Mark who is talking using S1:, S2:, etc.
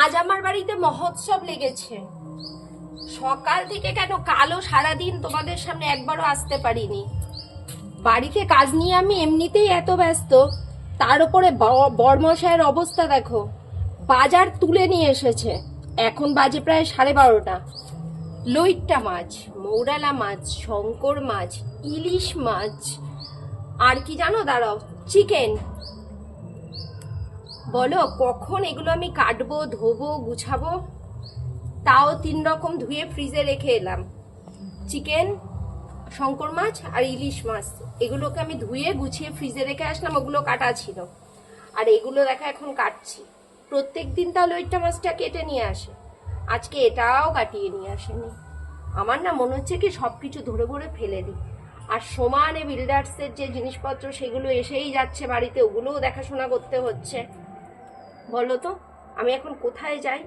S1: আজ আমার বাড়িতে মহোৎসব লেগেছে। সকাল থেকে কেন কালো সারাদিন তোমাদের সামনে একবারও আসতে পারিনি। বাড়িতে কাজ নিয়ে আমি এমনিতেই এত ব্যস্ত, তার উপরে বড়মশাইয়ের অবস্থা দেখো। বাজার তুলে নিয়ে এসেছে, এখন বাজে প্রায় 12:30। লইট্টা মাছ, মৌরালা মাছ, শঙ্কর মাছ, ইলিশ মাছ, আর কি জানো, দাঁড়াও, চিকেন। বলো কখন এগুলো আমি কাটবো, ধোবো, গুছাবো? তাও 3 রকম ধুয়ে ফ্রিজে রেখে এলাম। চিকেন, শঙ্কর মাছ আর ইলিশ মাছ, এগুলোকে আমি ধুয়ে গুছিয়ে ফ্রিজে রেখে আসলাম, ওগুলো কাটা ছিল। আর এগুলো দেখা এখন কাটছি। প্রত্যেক দিন তাহলে ওইটা মাছটা কেটে নিয়ে আসে, আজকে এটাও কাটিয়ে নিয়ে আসেনি। আমার না মনে হচ্ছে কি সবকিছু ধরে ধরে ফেলে দিই। আর সমানে বিল্ডার্সের যে জিনিসপত্র সেগুলো এসেই যাচ্ছে বাড়িতে, ওগুলোও দেখাশোনা করতে হচ্ছে। বলো তো আমি এখন কোথায় যাই?